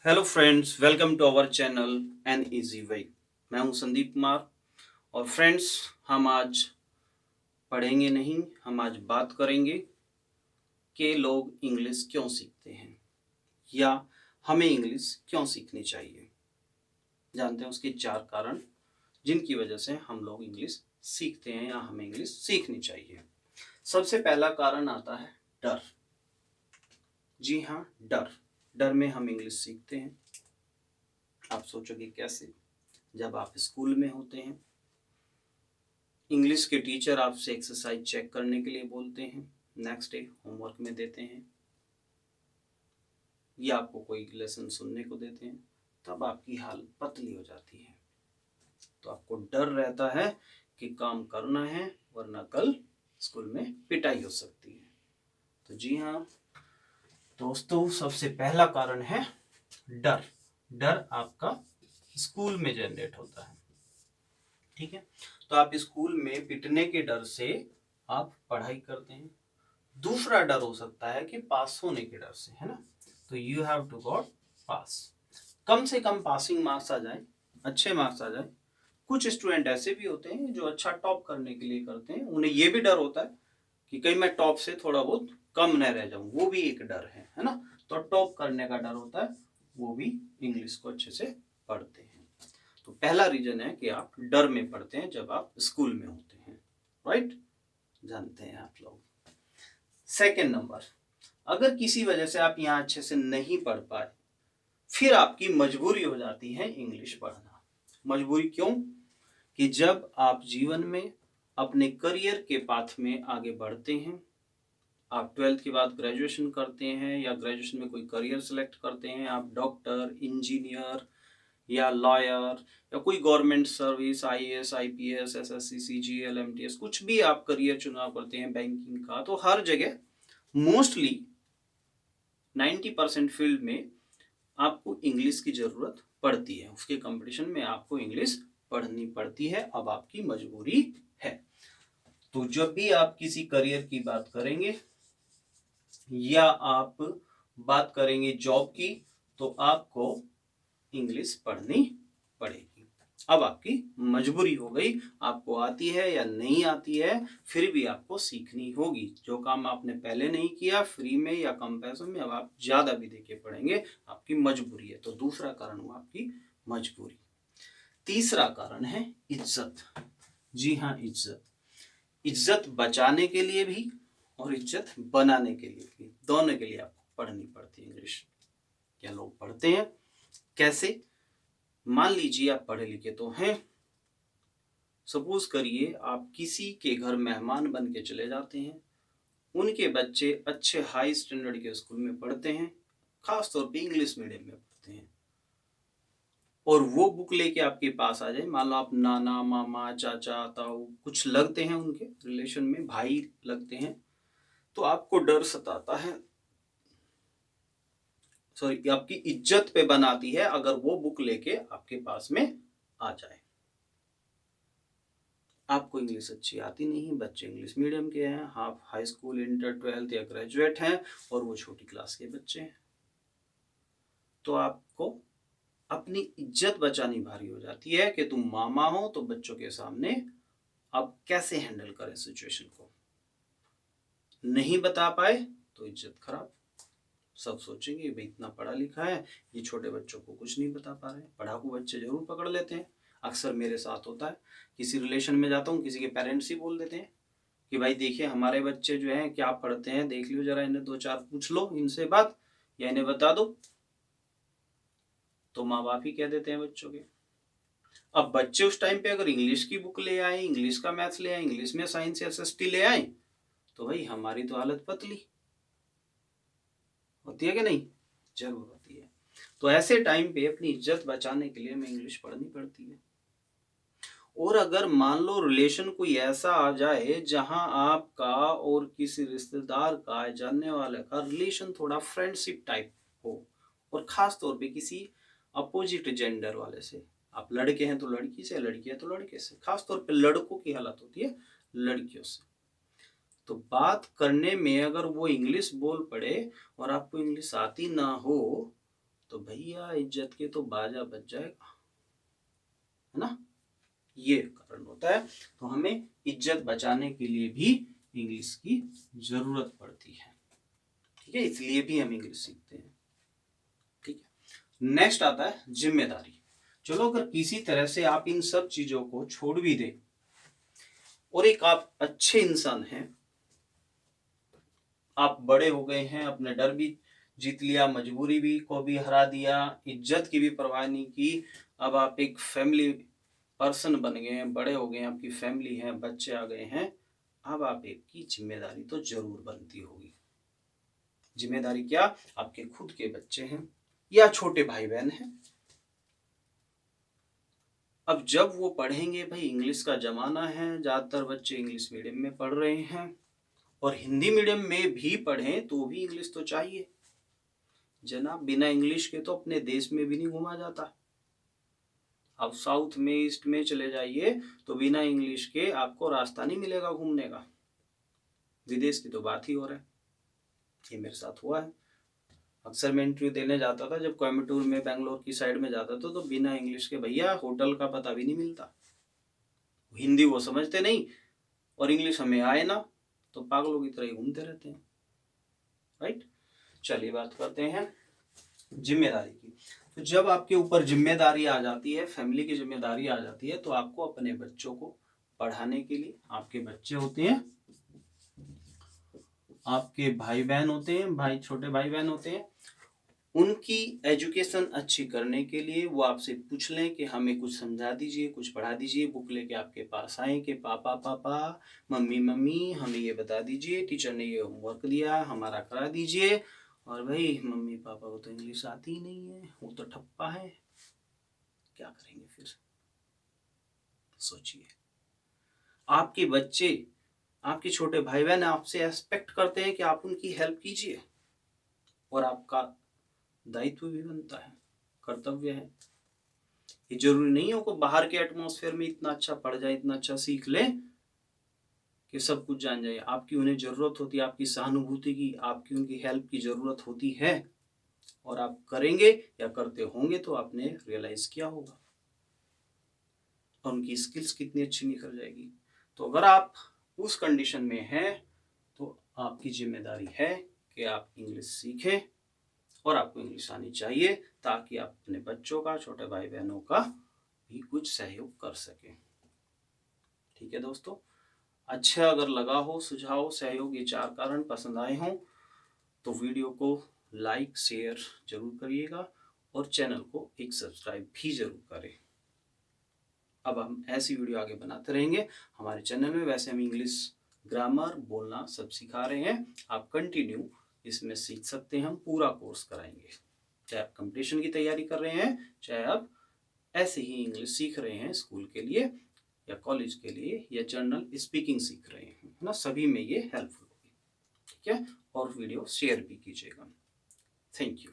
Hello friends, welcome to our channel an easy way. मैं हूं संदीप कुमार। और फ्रेंड्स, हम आज पढ़ेंगे नहीं, हम आज बात करेंगे कि लोग इंग्लिश क्यों सीखते हैं या हमें इंग्लिश क्यों सीखनी चाहिए। जानते हैं उसके 4 कारण जिनकी वजह से हम लोग इंग्लिश सीखते हैं या हमें इंग्लिश सीखनी चाहिए। सबसे पहला कारण आता है डर। जी हाँ, डर। डर में हम इंग्लिश सीखते हैं। आप सोचोगे कैसे? जब आप स्कूल में होते हैं, इंग्लिश के टीचर आपसे एक्सरसाइज चेक करने के लिए बोलते हैं, नेक्स्ट डे होमवर्क में देते हैं या आपको कोई लेसन सुनने को देते हैं, तब आपकी हालत पतली हो जाती है। तो आपको डर रहता है कि काम करना है वरना कल स्कूल में पिटाई हो सकती है। तो जी हाँ दोस्तों, सबसे पहला कारण है डर। डर आपका स्कूल में जनरेट होता है। ठीक है, तो आप स्कूल में पिटने के डर से आप पढ़ाई करते हैं। दूसरा डर हो सकता है कि पास होने के डर से, है ना। तो यू हैव टू गॉट पास। कम से कम पासिंग मार्क्स आ जाए, अच्छे मार्क्स आ जाए। कुछ स्टूडेंट ऐसे भी होते हैं जो अच्छा टॉप करने के लिए करते हैं, उन्हें यह भी डर होता है कि कहीं मैं टॉप से थोड़ा बहुत कम न रह जाऊं, वो भी एक डर है ना। तो टॉप करने का डर होता है, वो भी इंग्लिश को अच्छे से पढ़ते हैं। तो पहला रीजन है कि आप डर में पढ़ते हैं जब आप स्कूल में होते हैं, राइट। जानते हैं आप लोग। सेकेंड नंबर, अगर किसी वजह से आप यहाँ अच्छे से नहीं पढ़ पाए, फिर आपकी मजबूरी हो जाती है इंग्लिश पढ़ना। मजबूरी क्यों? कि जब आप जीवन में अपने करियर के पाथ में आगे बढ़ते हैं, आप 12th के बाद ग्रेजुएशन करते हैं या ग्रेजुएशन में कोई करियर सेलेक्ट करते हैं, आप डॉक्टर, इंजीनियर या लॉयर या कोई government service, IAS, IPS, SSC, CGL, MTS, कुछ भी आप करियर चुनाव करते हैं बैंकिंग का, तो हर जगह मोस्टली 90% फील्ड में आपको इंग्लिश की जरूरत पड़ती है। उसके कंपटीशन में आपको इंग्लिश पढ़नी पड़ती है। अब आपकी मजबूरी है। तो जब भी आप किसी करियर की बात करेंगे या आप बात करेंगे जॉब की, तो आपको इंग्लिश पढ़नी पड़ेगी। अब आपकी मजबूरी हो गई, आपको आती है या नहीं आती है, फिर भी आपको सीखनी होगी। जो काम आपने पहले नहीं किया फ्री में या कम पैसों में, अब आप ज्यादा भी देके पढ़ेंगे, आपकी मजबूरी है। तो दूसरा कारण हुआ आपकी मजबूरी। तीसरा कारण है इज्जत। जी हाँ, इज्जत। इज्जत बचाने के लिए भी और इज्जत बनाने के लिए भी, दोनों के लिए आपको पढ़नी पड़ती है इंग्लिश। क्या लोग पढ़ते हैं? कैसे? मान लीजिए आप पढ़े लिखे तो हैं, सपोज करिए आप किसी के घर मेहमान बन के चले जाते हैं, उनके बच्चे अच्छे हाई स्टैंडर्ड के स्कूल में पढ़ते हैं, खास तौर पे इंग्लिश मीडियम में पढ़ते हैं, और वो बुक लेके आपके पास आ जाए। मान लो आप नाना, मामा, चाचा, ताऊ कुछ लगते हैं, उनके रिलेशन में भाई लगते हैं, तो आपको डर सताता है, सॉरी, आपकी इज्जत पे बनाती है अगर वो बुक लेके आपके पास में आ जाए। आपको इंग्लिश अच्छी आती नहीं, बच्चे इंग्लिश मीडियम के हैं, आप हाई स्कूल, इंटर, 12th या ग्रेजुएट हैं, और वो छोटी क्लास के बच्चे हैं, तो आपको अपनी इज्जत बचानी भारी हो जाती है कि तुम मामा हो तो बच्चों के सामने अब कैसे हैंडल करें सिचुएशन को। नहीं बता पाए तो इज्जत खराब। सब सोचेंगे भाई इतना पढ़ा लिखा है, ये छोटे बच्चों को कुछ नहीं बता पा रहे। पढ़ाकू बच्चे जरूर पकड़ लेते हैं, अक्सर मेरे साथ होता है। किसी रिलेशन में जाता हूँ, किसी के पेरेंट्स ही बोल देते हैं कि भाई देखिए हमारे बच्चे जो हैं क्या पढ़ते हैं, देख लो जरा, इन्हें 2-4 पूछ लो इनसे बात या इन्हें बता दो। तो माँ बाप ही कह देते हैं बच्चों के। अब बच्चे उस टाइम पे अगर इंग्लिश की बुक ले आए, इंग्लिश का मैथ्स ले आए, इंग्लिश में साइंस या एसएसटी ले आए, तो भाई हमारी तो हालत पतली होती है कि नहीं? जरूर होती है। तो ऐसे टाइम पे अपनी इज्जत बचाने के लिए हमें इंग्लिश पढ़नी पड़ती है। और अगर मान लो रिलेशन कोई ऐसा आ जाए जहां आपका और किसी रिश्तेदार का, जानने वाले का रिलेशन थोड़ा फ्रेंडशिप टाइप हो, और खास तौर पे किसी अपोजिट जेंडर वाले से, आप लड़के हैं तो लड़की से, लड़की है तो लड़के से, खास तौर पे लड़कों की हालत होती है लड़कियों से, तो बात करने में अगर वो इंग्लिश बोल पड़े और आपको इंग्लिश आती ना हो, तो भैया इज्जत के तो बाजा बज जाएगा, है ना। ये कारण होता है। तो हमें इज्जत बचाने के लिए भी इंग्लिश की जरूरत पड़ती है, ठीक है, इसलिए भी हम इंग्लिश सीखते हैं, ठीक है। नेक्स्ट आता है जिम्मेदारी। चलो, अगर किसी तरह से आप इन सब चीजों को छोड़ भी दें और एक आप अच्छे इंसान हैं, आप बड़े हो गए हैं, अपने डर भी जीत लिया, मजबूरी भी को भी हरा दिया, इज्जत की भी परवाह नहीं की, अब आप एक फैमिली पर्सन बन गए हैं, बड़े हो गए हैं, आपकी फैमिली है, बच्चे आ गए हैं, अब आप एक की जिम्मेदारी तो जरूर बनती होगी। जिम्मेदारी क्या? आपके खुद के बच्चे हैं या छोटे भाई बहन हैं। अब जब वो पढ़ेंगे, भाई इंग्लिश का जमाना है, ज्यादातर बच्चे इंग्लिश मीडियम में पढ़ रहे हैं, और हिंदी मीडियम में भी पढ़ें तो भी इंग्लिश तो चाहिए जनाब। बिना इंग्लिश के तो अपने देश में भी नहीं घूमा जाता। आप साउथ में, ईस्ट में चले जाइए तो बिना इंग्लिश के आपको रास्ता नहीं मिलेगा घूमने का। विदेश की तो बात ही हो रहा है, ये मेरे साथ हुआ है। अक्सर मैं इंटरव्यू देने जाता था, जब कोयम्बटूर में, बेंगलोर की साइड में जाता था, तो बिना इंग्लिश के भैया होटल का पता भी नहीं मिलता। हिंदी वो समझते नहीं और इंग्लिश हमें आए ना, तो पागलों की तरह ही घूमते रहते हैं, राइट। चलिए बात करते हैं जिम्मेदारी की। तो जब आपके ऊपर जिम्मेदारी आ जाती है, फैमिली की जिम्मेदारी आ जाती है, तो आपको अपने बच्चों को पढ़ाने के लिए, आपके बच्चे होते हैं, आपके भाई बहन होते हैं, भाई छोटे भाई बहन होते हैं, उनकी एजुकेशन अच्छी करने के लिए वो आपसे पूछ लें कि हमें कुछ समझा दीजिए, कुछ पढ़ा दीजिए, बुक लेके आपके पास आए कि पापा पापा, मम्मी मम्मी, हमें ये बता दीजिए, टीचर ने ये होमवर्क दिया, हमारा करा दीजिए। और भाई मम्मी पापा को तो इंग्लिश आती ही नहीं है, वो तो ठप्पा है, क्या करेंगे फिर? सोचिए, आपके बच्चे, आपके छोटे भाई बहन आपसे एक्सपेक्ट करते हैं कि आप उनकी हेल्प कीजिए, और आपका दायित्व भी बनता है, कर्तव्य है। ये जरूरी नहीं हो कि बाहर के एटमॉस्फेयर में इतना अच्छा पढ़ जाए, इतना अच्छा सीख ले कि सब कुछ जान जाए। आपकी उन्हें जरूरत होती है, आपकी सहानुभूति की, आपकी उनकी हेल्प की जरूरत होती है, और आप करेंगे या करते होंगे तो आपने रियलाइज किया होगा, और उनकी स्किल्स कितनी अच्छी निकल जाएगी। तो अगर आप उस कंडीशन में हैं तो आपकी जिम्मेदारी है कि आप इंग्लिश सीखें, और आपको इंग्लिश आनी चाहिए, ताकि आप अपने बच्चों का, छोटे भाई बहनों का भी कुछ सहयोग कर सकें। ठीक है दोस्तों, अच्छा अगर लगा हो सुझाव, सहयोग, ये 4 कारण पसंद आए हों तो वीडियो को लाइक शेयर जरूर करिएगा, और चैनल को एक सब्सक्राइब भी जरूर करें। अब हम ऐसी वीडियो आगे बनाते रहेंगे हमारे चैनल में। वैसे हम इंग्लिश ग्रामर, बोलना सब सिखा रहे हैं, आप कंटिन्यू इसमें सीख सकते हैं, हम पूरा कोर्स कराएंगे। चाहे आप कंपटीशन की तैयारी कर रहे हैं, चाहे आप ऐसे ही इंग्लिश सीख रहे हैं स्कूल के लिए या कॉलेज के लिए, या जर्नल स्पीकिंग सीख रहे हैं, है ना, सभी में ये हेल्पफुल होगी। ठीक है, और वीडियो शेयर भी कीजिएगा। Thank you.